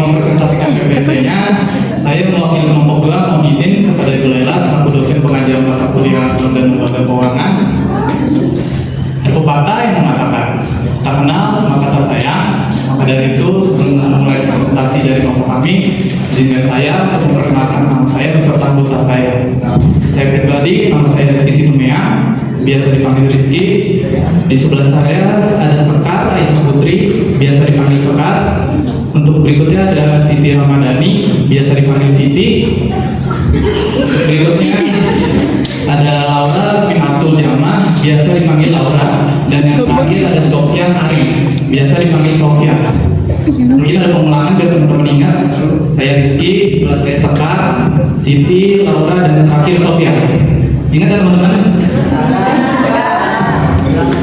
mempresentasikan PPT-nya, saya mewakili kelompok 2 mohon izin kepada Ibu Laila selaku dosen pengajar mata kuliah dan lembaga keuangan. Ada pepatah yang mengatakan, tak kenal maka tak sayang. Maka dari itu sebelum memulai presentasi dari kelompok kami, izinkan saya untuk memperkenalkan nama saya beserta anggota saya. Saya pribadi, nama saya Rizky Situmea, biasa dipanggil Rizky. Di sebelah saya ada Sekar Aisyah Putri, biasa dipanggil Sekar. Untuk berikutnya ada Siti Ramadhani, biasa dipanggil Siti. Berikutnya ada Laura Pinatul Jama, biasa dipanggil Laura. Dan yang terakhir ada Sofyan Ari, biasa dipanggil Sofyan. Mungkin ada pengulangan biar teman-teman ingat. Saya Rizky, sebelah saya Sekar, Siti, Laura, dan terakhir Sofyan. Ingat ya teman-teman?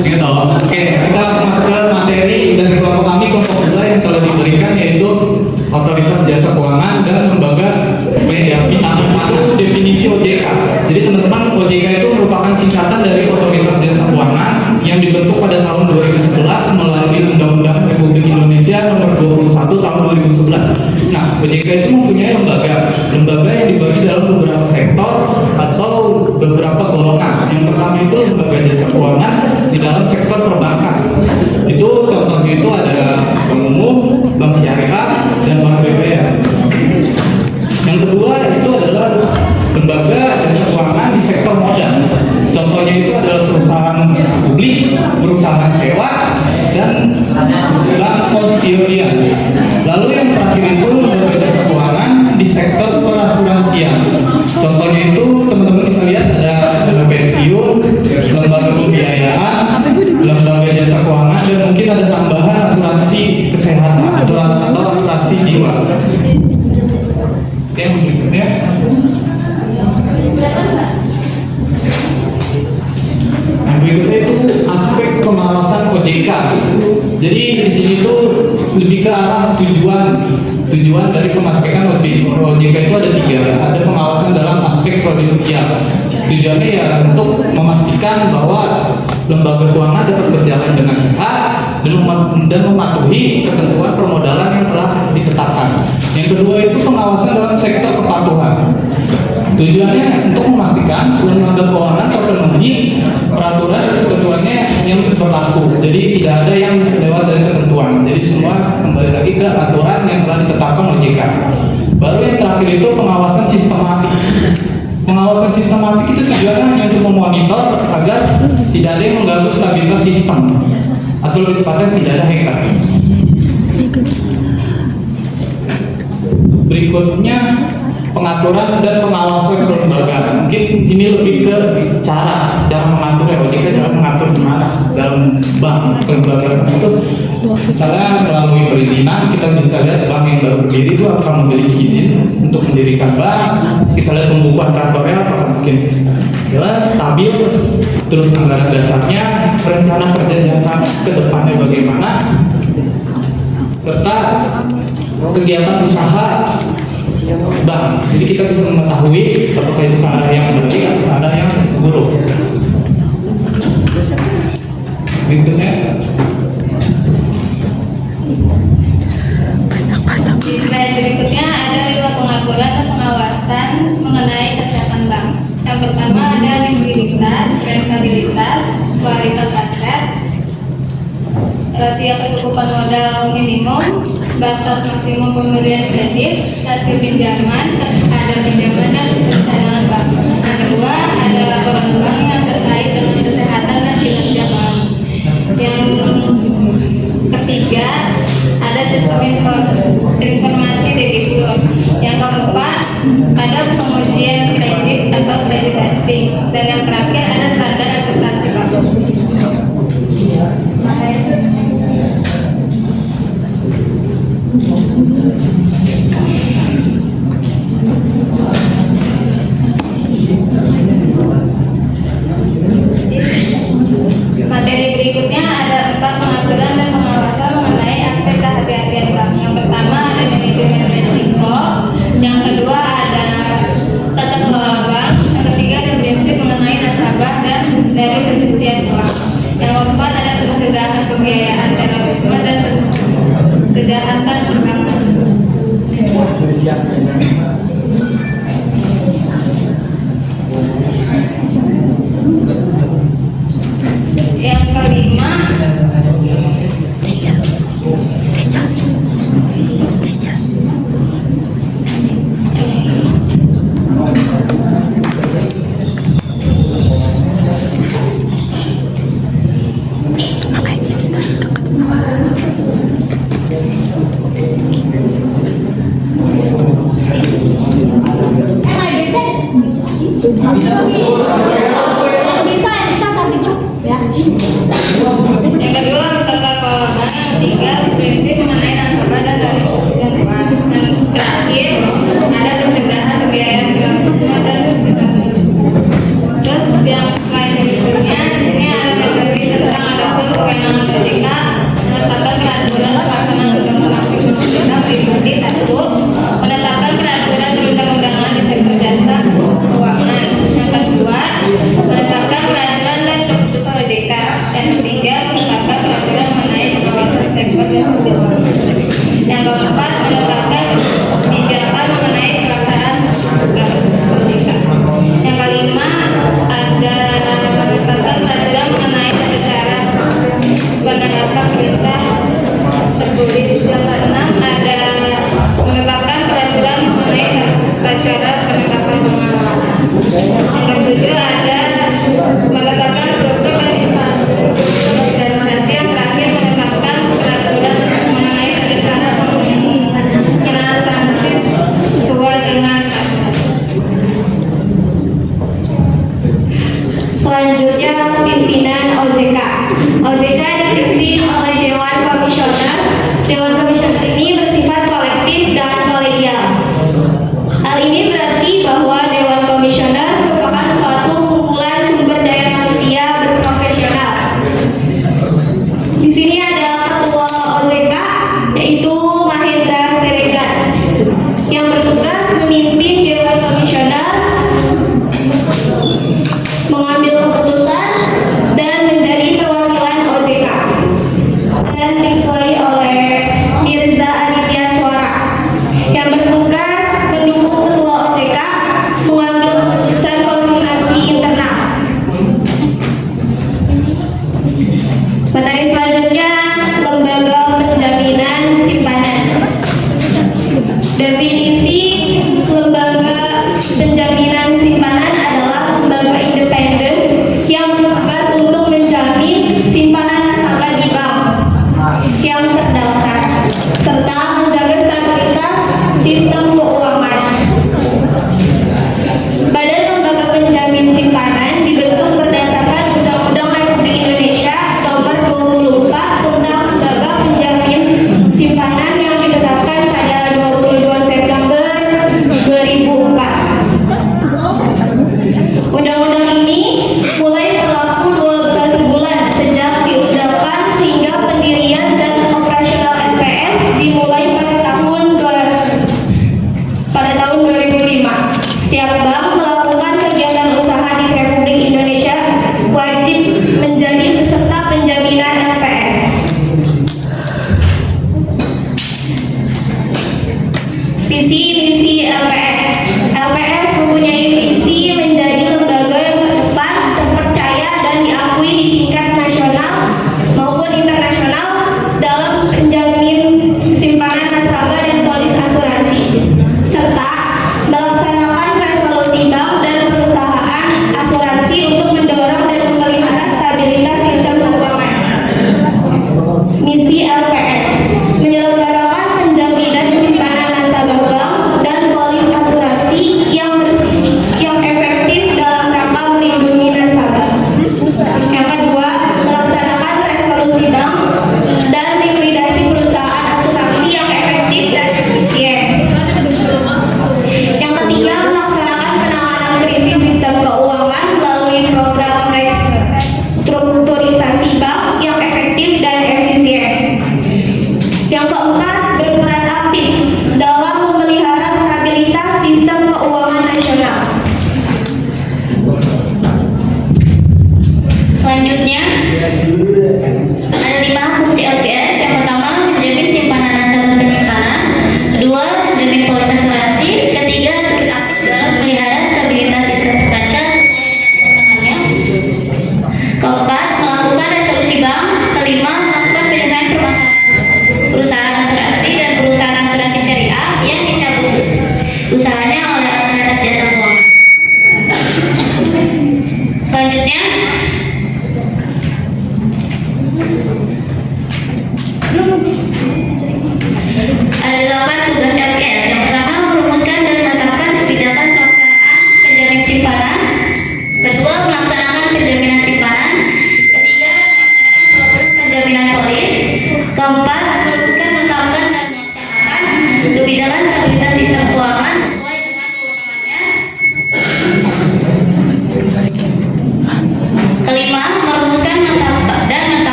Ingat toh? Oke, kita langsung masuk ke materi dari kelompok kami, kelompok 2 yang telah diberikan, yaitu Otoritas Jasa Keuangan dan Lembaga Definisi OJK. Jadi teman-teman, OJK itu merupakan singkatan dari Otoritas Jasa Keuangan yang dibentuk pada tahun 2011 melalui Undang-Undang Republik Indonesia Nomor 21 tahun 2011. Nah, OJK itu mempunyai lembaga yang dibagi dalam beberapa sektor atau beberapa golongan. Yang pertama itu lembaga jasa keuangan di dalam sektor perbankan. Itu contohnya itu ada bank umum, bank syariah, dan bank BBR. Yang kedua itu adalah lembaga jasa keuangan di sektor modal. Contohnya itu adalah perusahaan publik, perusahaan sewa, dan bank konstitusian. Lalu yang terakhir itu lembaga jasa keuangan di sektor perasuransian. Contohnya itu teman-teman bisa lihat ada pensiun, lembaga pembiayaan, lembaga jasa keuangan, dan mungkin ada tambahan asuransi kesehatan atau asuransi jiwa. Oke, berikutnya. Nah, berikutnya itu aspek pengawasan OJK. Jadi di sini tuh lebih ke arah tujuan dari pemastikan OJK itu ada 3. Ada pengawasan dalam aspek prudensial. Tujuannya ya untuk memastikan bahwa lembaga keuangan dapat berjalan dengan sehat dan mematuhi ketentuan permodalan yang telah ditetapkan. Yang kedua itu pengawasan dalam sektor kepatuhan. Tujuannya untuk memastikan lembaga keuangan terpenuhi peraturan dan ketentuannya yang berlaku. Jadi tidak ada yang lewat dari ketentuan. Jadi semua kembali lagi ke aturan yang telah ditetapkan OJK. Baru yang terakhir itu pengawasan sistematik. Pengawasan sistematik itu tujuannya hanya untuk memonitor agar tidak ada yang mengganggu stabilitas sistem, atau lebih tepatnya tidak ada hacker. Berikutnya pengaturan dan pengawasan kelembagaan. Mungkin ini lebih ke cara mengatur ya, OJK cara mengatur gimana dalam bank kelembagaan itu. Misalnya melalui perizinan kita bisa lihat bank yang baru berdiri itu akan memiliki izin untuk mendirikan bank. Kita lihat pembukuan kantornya apakah mungkin jelas, stabil, terus anggaran dasarnya, rencana kerja jangka ke depannya bagaimana, serta kegiatan usaha bank. Jadi kita bisa mengetahui apakah itu ada yang baik atau ada yang buruk. Berikutnya. Di slide berikutnya ada 2 pengaturan dan pengawasan mengenai kesehatan bank. Yang pertama ada likuiditas, rentabilitas, kualitas aset, tiap kecukupan modal minimum, batas maksimum pemberian kredit, hasil pinjaman, ada pinjaman dan cadangan bank. Yang kedua ada laporan bank yang terkait dengan kesehatan dan kinerja bank. Yang ketiga ada sistem informasi debitur. Yang keempat ada pengujian kredit atau credit testing. Dan yang terakhir ada standar akuntansi bank. Materi berikutnya ada 4 pengaturan dan pengawasan mengenai aspek kehati-hatian bank. Yang pertama ada manajemen risiko, yang kedua ada tata kelola satu, menetapkan peraturan perundang-undangan di sektor jasa keuangan. Yang kedua, menetapkan peraturan dan keputusan OJK. Yang ketiga, menetapkan peraturan mengenai pengawasan sektor jasa keuangan. Yang keempat, menetapkan kebijakan mengenai pelaksanaan tugas OJK. Yang kelima, ada menetapkan peraturan mengenai tata cara penerapan perintah tertulis. Yang keenam, ada menetapkan peraturan mengenai tata cara penetapan pengawalan. Yang ketujuh, ada menetapkan struktur organisasi. Yang terakhir, menetapkan peraturan mengenai tata cara penghinaan sanksi sesuai dengan Selanjutnya, pimpinan OJK. OJK dipimpin oleh Dewan Komisioner. Dewan Komisioner ini bersifat kolektif dan kolegial. Hal ini berarti bahwa Dewan Komisioner merupakan suatu kumpulan sumber daya manusia berprofesional. Di sini ada ketua OJK, yaitu Mahendra Siregar, yang bertugas memimpin Dewan Komisioner, mengambil keputusan, dan menjadi perwakilan OJK. Dan diketuai oleh Mirza Aditya Suara, yang bertugas mendukung ketua OJK mengambil keputusan koordinasi internal. Materi selanjutnya, lembaga penjaminan simpanan. Definisi lembaga penjaminan simpanan adalah lembaga independen yang bertugas untuk menjamin simpanan nasabah di bank yang terdaftar serta menjaga stabilitas sistem keuangan. Badan Lembaga Penjamin Simpanan dibentuk berdasarkan Undang-Undang Republik Indonesia Nomor 24 tentang lembaga penjamin simpanan yang ditetapkan pada 22 September 2004. Undang-undang ini mulai berlaku 12 bulan sejak diundangkan, sehingga pendirian dan operasional LPS dimulai pada tahun 2005. Setiap bank melakukan kegiatan usaha di Republik Indonesia wajib menjadi peserta penjaminan LPS. Visi misi LPS. LPS mempunyai visi menjadi lembaga yang terdepan, terpercaya, dan diakui di tingkat nasional maupun internasional dalam penjamin simpanan nasabah dan polis asuransi, serta melaksanakan resolusi bank dan perusahaan asuransi untuk mendorong dan memelihara stabilitas sistem keuangan. Misi LPS menyelenggarakan penjaminan simpanan nasabah bank dan polis asuransi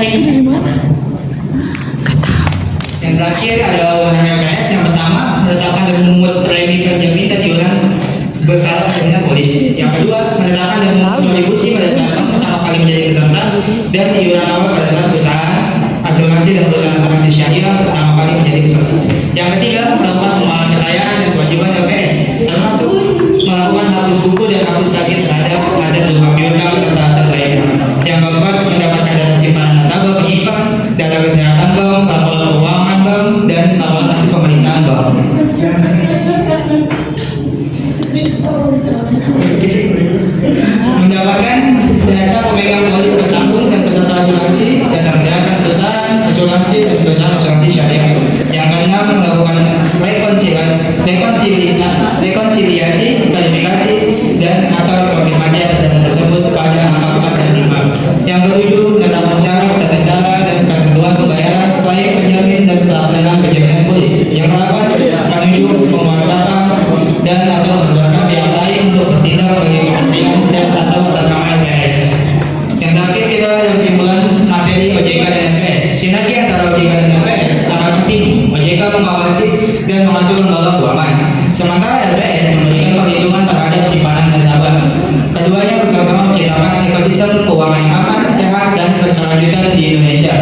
lainnya. Yang terakhir ada wewenang LPS. Yang pertama, menetapkan dan memungut premi penjamin dan iuran berkala dengan polis. Yang kedua, menetapkan dan memungut kontribusi pada saat pertama kali menjadi peserta dan iuran awal pada saat perusahaan asuransi dan perusahaan asuransi syariah pertama kali menjadi peserta. Yang ketiga, melakukan pemahaman kekayaan dan kewajiban LPS, termasuk melakukan hapus buku dan hapus target terhadap aset berupa piutang serta aset lainnya. Yang keempat, mendapatkan data simpanan nasabah penyimpan, data kesehatan bank, laporan keuangan bank, dan laporan hasil pemeriksaan bank. Mendapatkan data pemegang polis bertanggung dan peserta asuransi, data kesehatan perusahaan asuransi dan perusahaan asuransi syariah. Yang keenam, melakukan rekonsiliasi, klarifikasi, dan atau konfirmasi atas data tersebut pada angka 4 dan 5. Yang ketujuh, menetapkan syarat, tata cara, dan ketentuan pembayaran klaim penjamin dan pelaksanaan penjaminan polis. Yang ke-8, menunjuk penguasaan dan atau menggunakan pihak lain untuk bertindak bagi kepentingan dan atau atas nama LPS. Yang terakhir kita kesimpulan materi OJK dan LPS. Sinergi antara OJK dan LPS sangat penting. OJK mengawasi dan mengatur lembaga keuangan, sementara LPS memberikan perlindungan terhadap simpanan nasabah. Keduanya bersama-sama menciptakan ekosistem keuangan yang aman, sehat, dan berkelanjutan di Indonesia.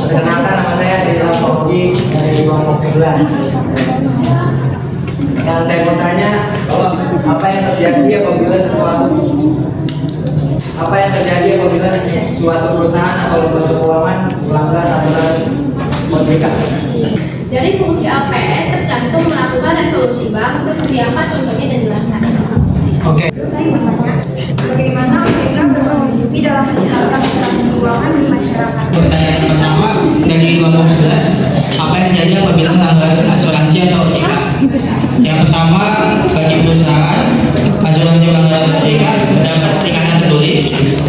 Perkenalkan, nama saya Rizal Fauzi dari kelompok 11. Dan saya mau tanya, apa yang terjadi apabila suatu perusahaan atau lembaga keuangan melanggar aturan OJK? Dari fungsi LPS tercantum melakukan resolusi bank seperti apa contohnya dan jelaskan. Oke. Saya bertanya, bagaimana OJK berkontribusi dalam menjalankan operasi keuangan di masyarakat? Pertanyaan pertama dari kelompok 11, apa yang terjadi apabila melanggar asuransi atau OJK? Yang pertama, bagi perusahaan, asuransi pelanggaran OJK mendapat peringatan tertulis,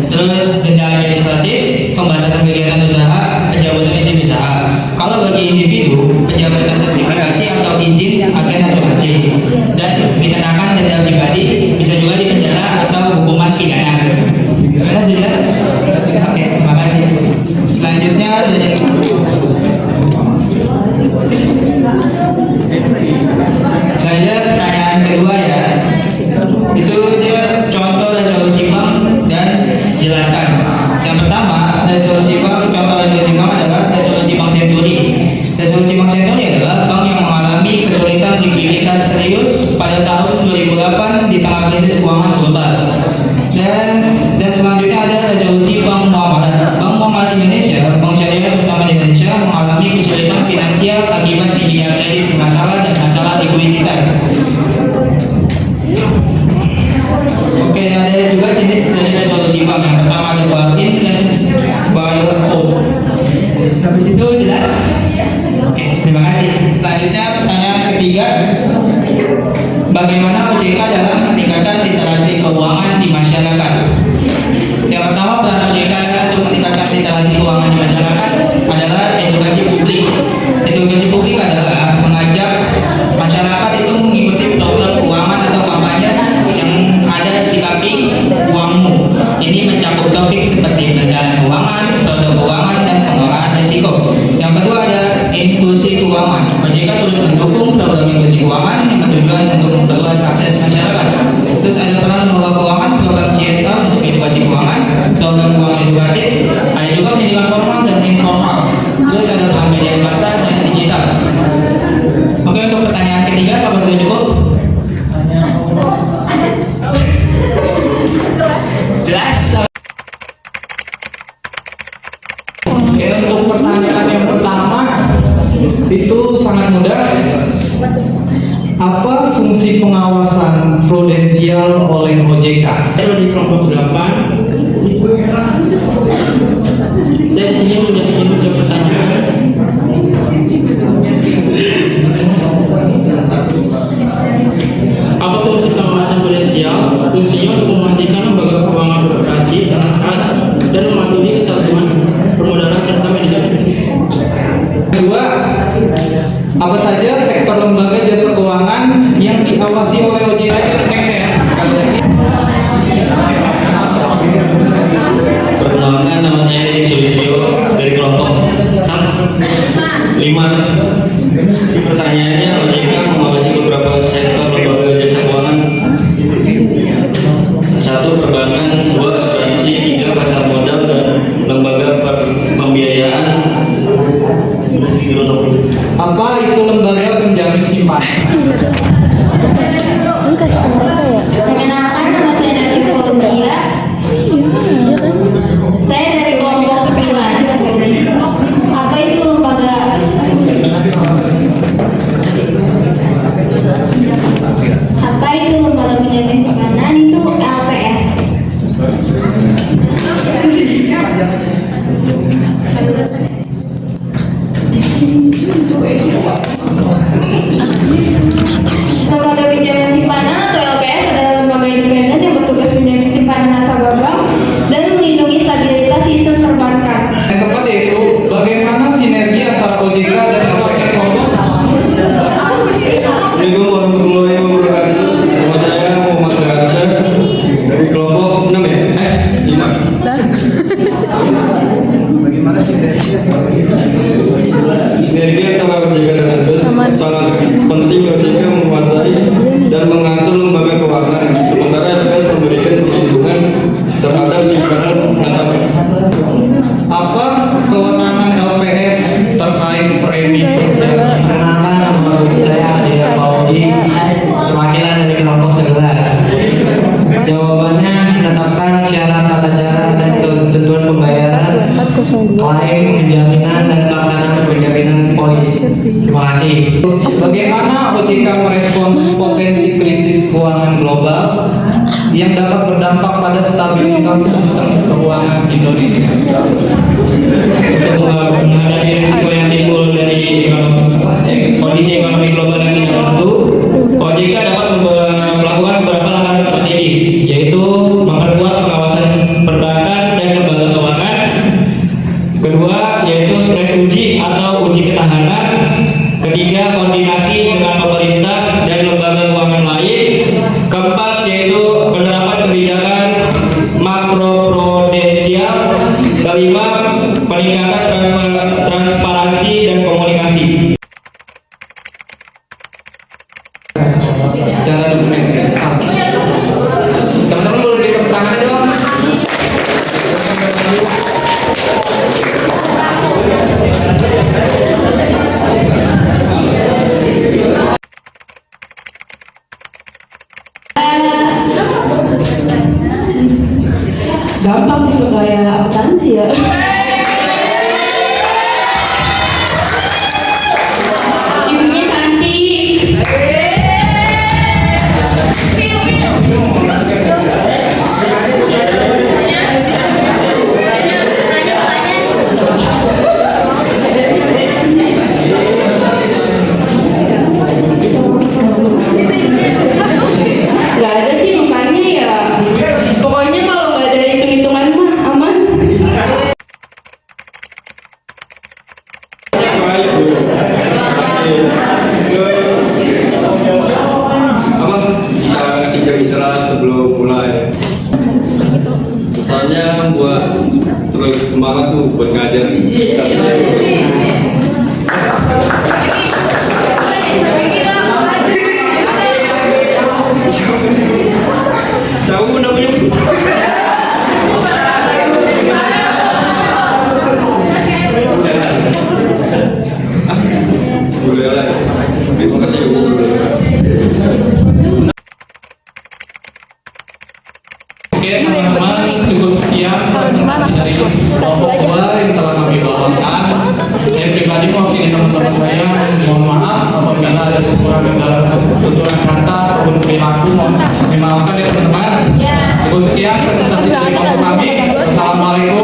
terus denda administratif, pembatasan kegiatan usaha, pencabutan izin usaha. Kalau bagi individu, pencabutan sertifikasi atau izin agen asuransi, dan dikenakan denda pribadi, bisa juga dipenjara atau hukuman pidana. Jelas? Oke, terima kasih. Selanjutnya dari saya pertanyaan kedua ya, itu dia contoh resolusi bank dan jelaskan. Yang pertama, resolusi bank, contoh resolusi bank adalah resolusi Bank Senturi. Resolusi Bank Senturi adalah bank yang mengalami kesulitan likuiditas serius pada tahun 2008 di tengah krisis keuangan global. Dan selanjutnya ada resolusi Bank Muamalat. Bank Muamalat Indonesia, bank syariah utama di Indonesia, mengalami kesulitan finansial akibat tingginya kredit bermasalah dan masalah likuiditas. Oke, ada juga jenis dari resolusi bank. Yang pertama ada Bail-in dan Bail-out. Sampai situ jelas? Oke, terima kasih. Selanjutnya pertanyaan ketiga, bagaimana OJK dalam meningkatkan literasi keuangan di masyarakat? Yang pertama, peran OJK untuk meningkatkan literasi keuangan di masyarakat adalah edukasi publik. Edukasi publik adalah mengajak masyarakat itu mengikuti program keuangan atau kampanye yang ada sikapi uangmu. Ini mencakup topik seperti perencanaan keuangan, produk keuangan, dan pengelolaan risiko. Yang kedua ada inklusi keuangan. OJK turut mendukung program inklusi keuangan yang bertujuan untuk memperluas akses masyarakat. Terus ada peran mengelola keuangan, program CSR untuk edukasi keuangan, program keuangan edukatif, ada juga pendidikan formal dan informal. Terus ada peran media massa dan digital. Oke, untuk pertanyaan ketiga, apa sudah cukup? Jelas? Oke, untuk pertanyaan yang pertama itu sangat mudah. Apa fungsi pengawasan prudensial oleh OJK? Saya di kelompok 8. Saya di sini sudah ingin menjawab pertanyaan. Apa fungsi pengawasan prudensial? Fungsinya untuk memastikan lembaga keuangan beroperasi dengan sehat dan mematuhi kesatuan permodalan serta manajemen. Kedua, apa saja sektor lembaga jasa keuangan fundamental sistem keuangan Indonesia. Untuk menghadapi risiko yang timbul dari kondisi ekonomi global yang tidak menentu, OJK dapat melakukan beberapa langkah strategis, yaitu memperkuat pengawasan perbankan dan lembaga keuangan. Kedua, yaitu stres uji atau uji ketahanan. Ketiga, koordinasi dengan pemerintah dan lembaga keuangan lain. Keempat, yaitu penerapan kebijakan makroprudensial. Kelima, peningkatan transparansi dan komunikasi. Secara dokumen. Teman-teman boleh beri tepuk tangan dong. Gampang sih kayak akuntansi ya. Imunisasi. Gak ada sih bukannya ya. Pokoknya kalau nggak ada hitung-hitungan mah aman. Abang bisa ngasih jam istirahat sebelum mulai. Soalnya buat terus semangat tuh buat ngajar. Tahu namanya? Boleh lah. Terima kasih. Oke teman-teman, cukup sekian presentasi dari kelompok dua yang telah kami bawakan. Saya pribadi mewakili teman-teman saya, mohon maaf apabila ada kekurangan dalam tuturan kata ataupun perilaku, mohon dimaafkan ya teman-teman. Cukup sekian presentasi dari kelompok kami. Assalamualaikum